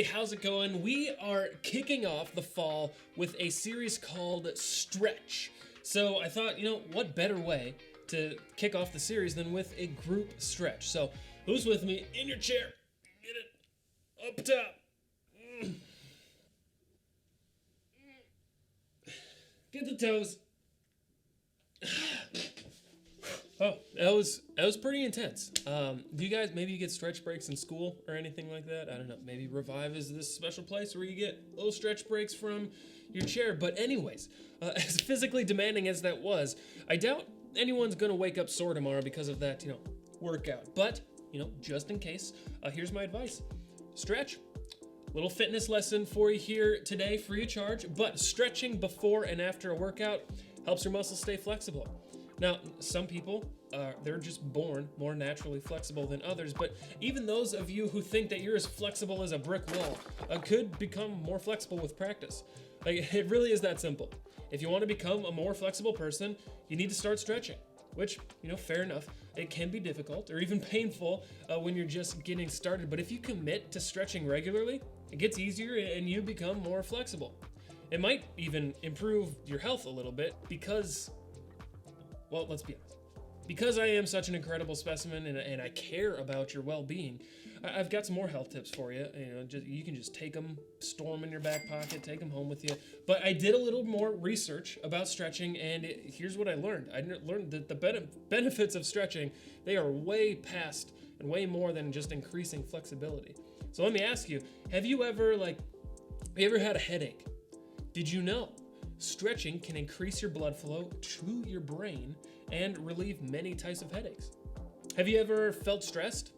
everybody, how's it going? We are kicking off the fall with a series called Stretch. So I thought, what better way to kick off the series than with a group stretch? So who's with me? In your chair. Get it up top. Get the toes. Oh, that was pretty intense. Do you guys maybe you get stretch breaks in school or anything like that? I don't know. Maybe Revive is this special place where you get little stretch breaks from your chair. But anyways, as physically demanding as that was, I doubt anyone's gonna wake up sore tomorrow because of that, workout. But just in case, here's my advice: stretch. Little fitness lesson for you here today, free of charge. But stretching before and after a workout helps your muscles stay flexible. Now, some people, they're just born more naturally flexible than others, but even those of you who think that you're as flexible as a brick wall could become more flexible with practice. It really is that simple. If you want to become a more flexible person, you need to start stretching, which, fair enough. It can be difficult or even painful when you're just getting started, but if you commit to stretching regularly, it gets easier and you become more flexible. It might even improve your health a little bit because, well, let's be honest. Because I am such an incredible specimen and I care about your well-being, I've got some more health tips for you. You can just take them, store them in your back pocket, take them home with you. But I did a little more research about stretching, and here's what I learned. I learned that the benefits of stretching, they are way past and way more than just increasing flexibility. So let me ask you, have you ever had a headache? Did you know stretching can increase your blood flow to your brain and relieve many types of headaches? Have you ever felt stressed?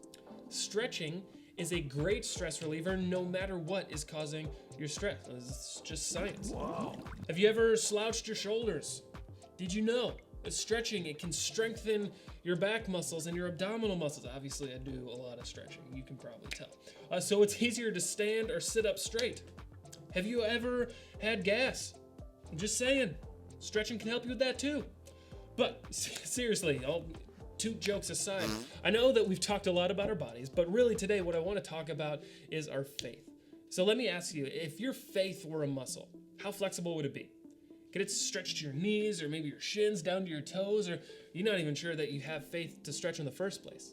Stretching is a great stress reliever no matter what is causing your stress. It's just science. Wow. Have you ever slouched your shoulders? Did you know that stretching, it can strengthen your back muscles and your abdominal muscles? Obviously, I do a lot of stretching. You can probably tell. So it's easier to stand or sit up straight. Have you ever had gas? I'm just saying, stretching can help you with that too. But seriously, two jokes aside, I know that we've talked a lot about our bodies, but really today what I want to talk about is our faith. So let me ask you, if your faith were a muscle, how flexible would it be? Could it stretch to your knees or maybe your shins down to your toes, or you're not even sure that you have faith to stretch in the first place?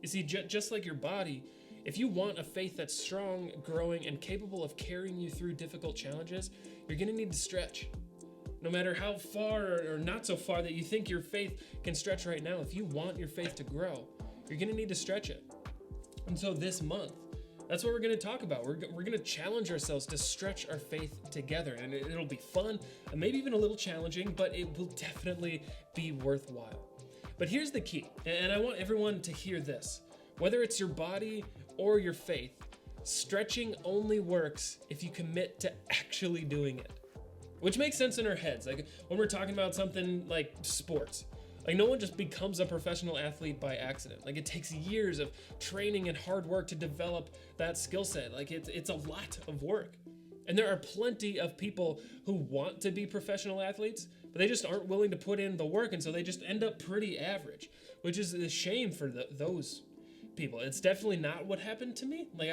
You see, just like your body, if you want a faith that's strong, growing, and capable of carrying you through difficult challenges, you're going to need to stretch. No matter how far or not so far that you think your faith can stretch right now, if you want your faith to grow, you're going to need to stretch it. And so this month, that's what we're going to talk about. We're going to challenge ourselves to stretch our faith together. And it'll be fun, and maybe even a little challenging, but it will definitely be worthwhile. But here's the key, and I want everyone to hear this. Whether it's your body or your faith, stretching only works if you commit to actually doing it. Which makes sense in our heads. Like when we're talking about something like sports, like no one just becomes a professional athlete by accident. Like it takes years of training and hard work to develop that skill set. Like it's a lot of work. And there are plenty of people who want to be professional athletes, but they just aren't willing to put in the work, and so they just end up pretty average, which is a shame for those people. It's definitely not what happened to me. Like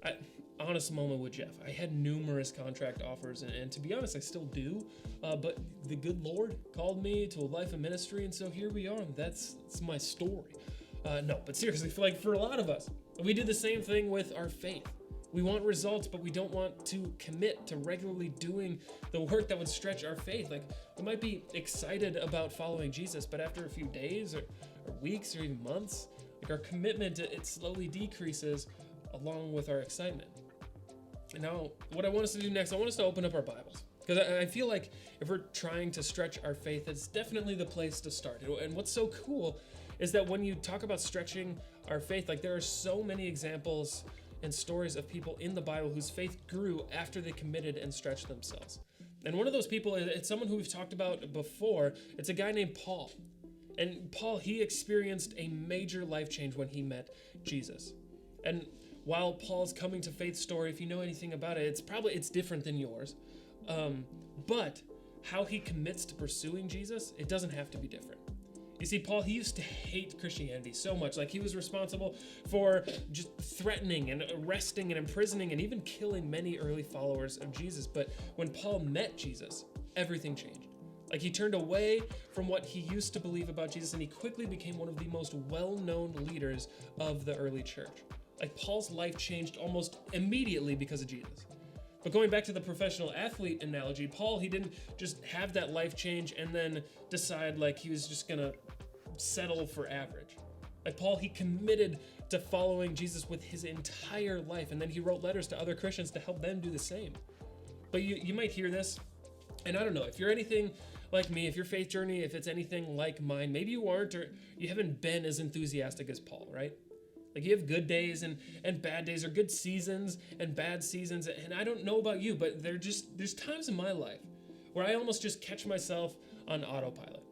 I honest moment with Jeff. I had numerous contract offers, and to be honest, I still do. But the good Lord called me to a life of ministry, and so here we are. That's my story. No, but seriously, for a lot of us, we do the same thing with our faith. We want results, but we don't want to commit to regularly doing the work that would stretch our faith. Like we might be excited about following Jesus, but after a few days or weeks or even months, like our commitment, it slowly decreases along with our excitement. And now, what I want us to do next, I want us to open up our Bibles. Because I feel like if we're trying to stretch our faith, it's definitely the place to start. And what's so cool is that when you talk about stretching our faith, like there are so many examples and stories of people in the Bible whose faith grew after they committed and stretched themselves. And one of those people, it's someone who we've talked about before. It's a guy named Paul. And Paul, he experienced a major life change when he met Jesus. And while Paul's coming to faith story, if you know anything about it, it's different than yours. But how he commits to pursuing Jesus, it doesn't have to be different. You see, Paul, he used to hate Christianity so much. Like, he was responsible for just threatening and arresting and imprisoning and even killing many early followers of Jesus. But when Paul met Jesus, everything changed. Like, he turned away from what he used to believe about Jesus, and he quickly became one of the most well-known leaders of the early church. Like, Paul's life changed almost immediately because of Jesus. But going back to the professional athlete analogy, Paul, he didn't just have that life change and then decide like he was just gonna settle for average. Like, Paul, he committed to following Jesus with his entire life, and then he wrote letters to other Christians to help them do the same. But you might hear this, and I don't know, if you're anything like me, if your faith journey, if it's anything like mine, maybe you aren't, or you haven't been as enthusiastic as Paul, right? Like, you have good days and bad days, or good seasons and bad seasons. And I don't know about you, but there's times in my life where I almost just catch myself on autopilot.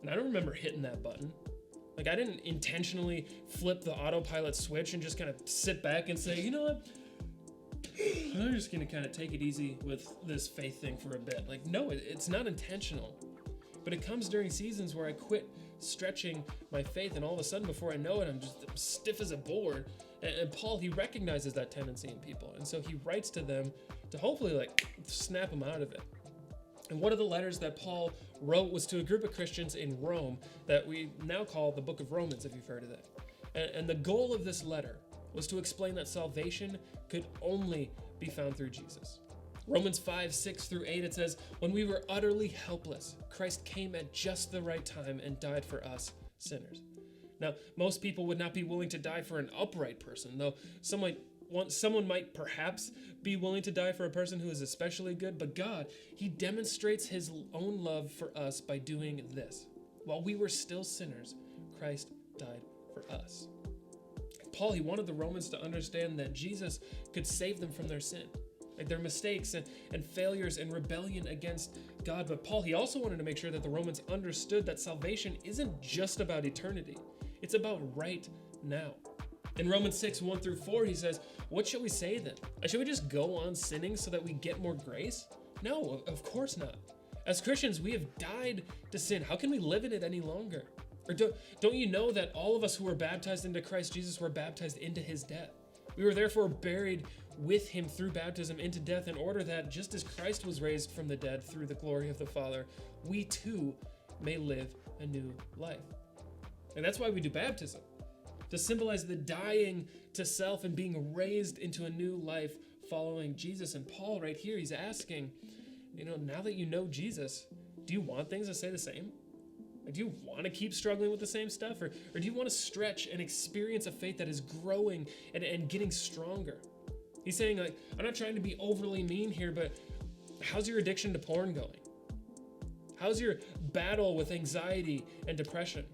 And I don't remember hitting that button. Like, I didn't intentionally flip the autopilot switch and just kind of sit back and say, you know what? I'm just gonna kind of take it easy with this faith thing for a bit. Like, no, it's not intentional. But it comes during seasons where I quit stretching my faith, and all of a sudden, before I know it, I'm just stiff as a board. And Paul, he recognizes that tendency in people, and so he writes to them to hopefully like snap them out of it. And one of the letters that Paul wrote was to a group of Christians in Rome that we now call the Book of Romans, if you've heard of that. And the goal of this letter was to explain that salvation could only be found through Jesus. Romans 5:6-8, it says, "When we were utterly helpless, Christ came at just the right time and died for us sinners." Now, most people would not be willing to die for an upright person, though someone might perhaps be willing to die for a person who is especially good, but God, he demonstrates his own love for us by doing this. While we were still sinners, Christ died for us. Paul, he wanted the Romans to understand that Jesus could save them from their sin, like their mistakes and failures and rebellion against God. But Paul, he also wanted to make sure that the Romans understood that salvation isn't just about eternity. It's about right now. In Romans 6:1-4, he says, "What shall we say then? Should we just go on sinning so that we get more grace? No, of course not. As Christians, we have died to sin. How can we live in it any longer? Or don't you know that all of us who were baptized into Christ Jesus were baptized into his death? We were therefore buried with him through baptism into death, in order that just as Christ was raised from the dead through the glory of the Father, we too may live a new life." And that's why we do baptism, to symbolize the dying to self and being raised into a new life following Jesus. And Paul right here, he's asking, now that you know Jesus, do you want things to stay the same? Do you want to keep struggling with the same stuff? Or do you want to stretch and experience a faith that is growing and getting stronger? He's saying, like, I'm not trying to be overly mean here, but how's your addiction to porn going? How's your battle with anxiety and depression?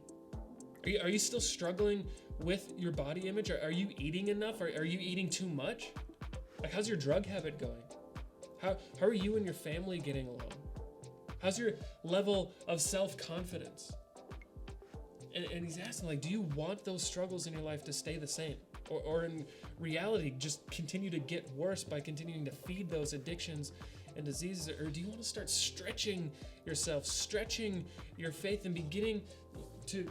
Are you still struggling with your body image? Are you eating enough? Are you eating too much? Like, how's your drug habit going? How are you and your family getting along? How's your level of self-confidence? And he's asking, like, do you want those struggles in your life to stay the same? Or in reality, just continue to get worse by continuing to feed those addictions and diseases? Or do you want to start stretching yourself, stretching your faith, and beginning to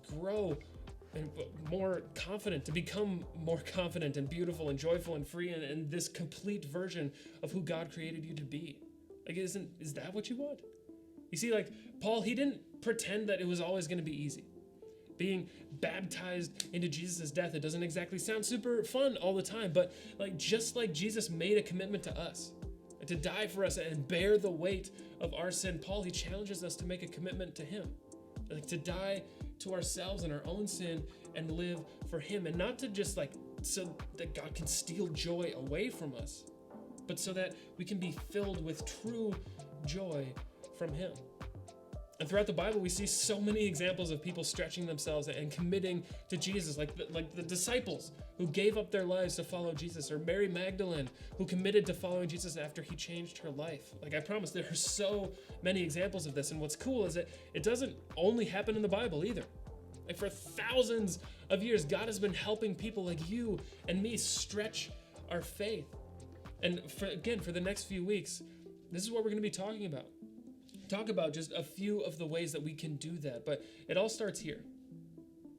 grow and more confident, to become more confident and beautiful and joyful and free and this complete version of who God created you to be? Like, is that what you want? You see, like, Paul, he didn't pretend that it was always going to be easy. Being baptized into Jesus' death, it doesn't exactly sound super fun all the time, but just like Jesus made a commitment to us, to die for us and bear the weight of our sin, Paul, he challenges us to make a commitment to him, like to die to ourselves and our own sin and live for him, and not to just so that God can steal joy away from us, but so that we can be filled with true joy from him. And throughout the Bible, we see so many examples of people stretching themselves and committing to Jesus, like the disciples who gave up their lives to follow Jesus, or Mary Magdalene, who committed to following Jesus after he changed her life. Like, I promise, there are so many examples of this. And what's cool is that it doesn't only happen in the Bible either. Like, for thousands of years, God has been helping people like you and me stretch our faith. And for the next few weeks, this is what we're going to be talking about. talk about just a few of the ways that we can do that, but it all starts here.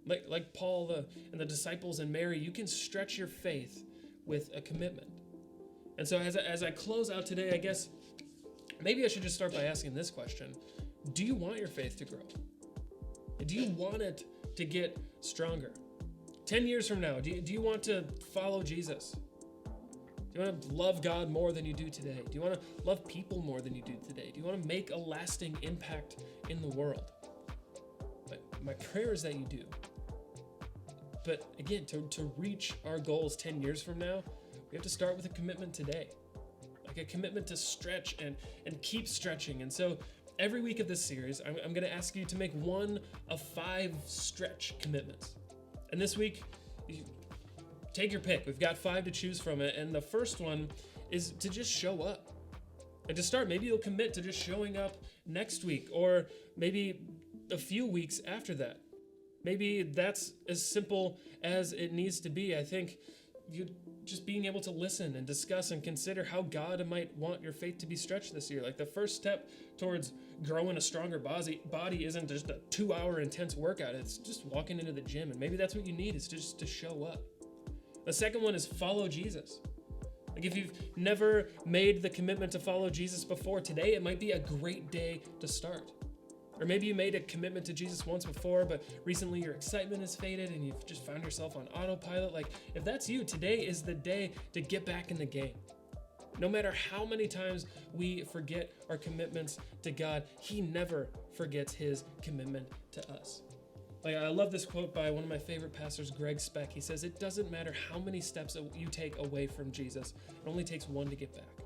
Like Paul and the disciples and Mary, you can stretch your faith with a commitment. And so as I close out today, I guess maybe I should just start by asking this question. Do you want your faith to grow? Do you want it to get stronger? 10 years from now, do you want to follow Jesus? Do you want to love God more than you do today? Do you want to love people more than you do today? Do you want to make a lasting impact in the world? My prayer is that you do. But again, to reach our goals 10 years from now, we have to start with a commitment today. Like a commitment to stretch and keep stretching. And so every week of this series, I'm going to ask you to make one of 5 stretch commitments. And this week, take your pick. We've got 5 to choose from it. And the first one is to just show up. And to start, maybe you'll commit to just showing up next week or maybe a few weeks after that. Maybe that's as simple as it needs to be. I think you just being able to listen and discuss and consider how God might want your faith to be stretched this year. Like the first step towards growing a stronger body isn't just a 2-hour intense workout. It's just walking into the gym. And maybe that's what you need, is just to show up. The second one is follow Jesus. Like if you've never made the commitment to follow Jesus before, today it might be a great day to start. Or maybe you made a commitment to Jesus once before, but recently your excitement has faded and you've just found yourself on autopilot. Like if that's you, today is the day to get back in the game. No matter how many times we forget our commitments to God, He never forgets His commitment to us. Like I love this quote by one of my favorite pastors, Greg Speck. He says, "It doesn't matter how many steps you take away from Jesus, it only takes one to get back."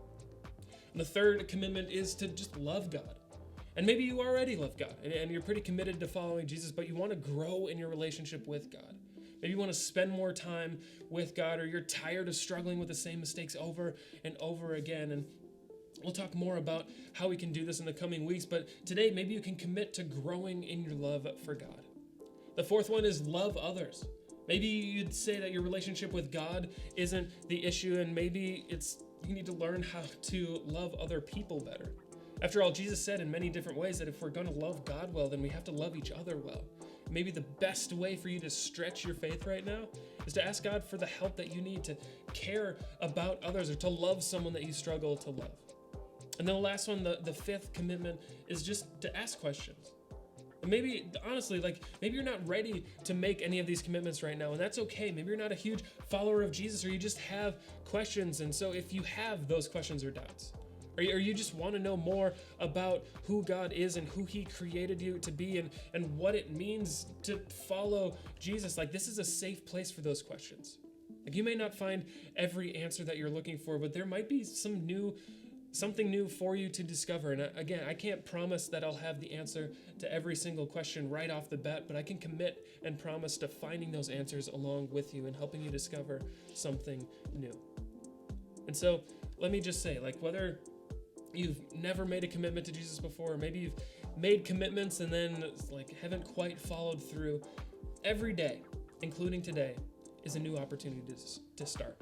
And the third commitment is to just love God. And maybe you already love God and you're pretty committed to following Jesus, but you want to grow in your relationship with God. Maybe you want to spend more time with God, or you're tired of struggling with the same mistakes over and over again. And we'll talk more about how we can do this in the coming weeks, but today maybe you can commit to growing in your love for God. The fourth one is love others. Maybe you'd say that your relationship with God isn't the issue, and maybe you need to learn how to love other people better. After all, Jesus said in many different ways that if we're going to love God well, then we have to love each other well. Maybe the best way for you to stretch your faith right now is to ask God for the help that you need to care about others or to love someone that you struggle to love. And then the last one, the fifth commitment, is just to ask questions. And maybe, honestly, maybe you're not ready to make any of these commitments right now, and that's okay. Maybe you're not a huge follower of Jesus, or you just have questions. And so if you have those questions or doubts, or you just want to know more about who God is and who He created you to be and what it means to follow Jesus, this is a safe place for those questions. You may not find every answer that you're looking for, but there might be something new for you to discover. And again, I can't promise that I'll have the answer to every single question right off the bat, but I can commit and promise to finding those answers along with you and helping you discover something new. And so let me just say, whether you've never made a commitment to Jesus before, or maybe you've made commitments and then haven't quite followed through, every day, including today, is a new opportunity to start.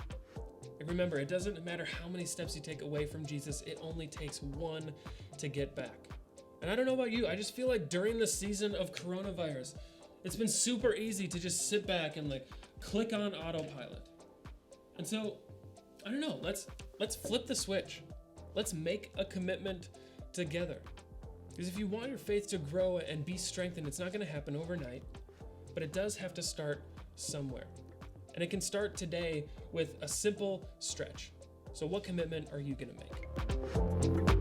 And remember, it doesn't matter how many steps you take away from Jesus, it only takes one to get back. And I don't know about you, I just feel like during the season of coronavirus, it's been super easy to just sit back and click on autopilot. And so, I don't know, let's flip the switch. Let's make a commitment together. Because if you want your faith to grow and be strengthened, it's not going to happen overnight, but it does have to start somewhere. And it can start today with a simple stretch. So what commitment are you going to make?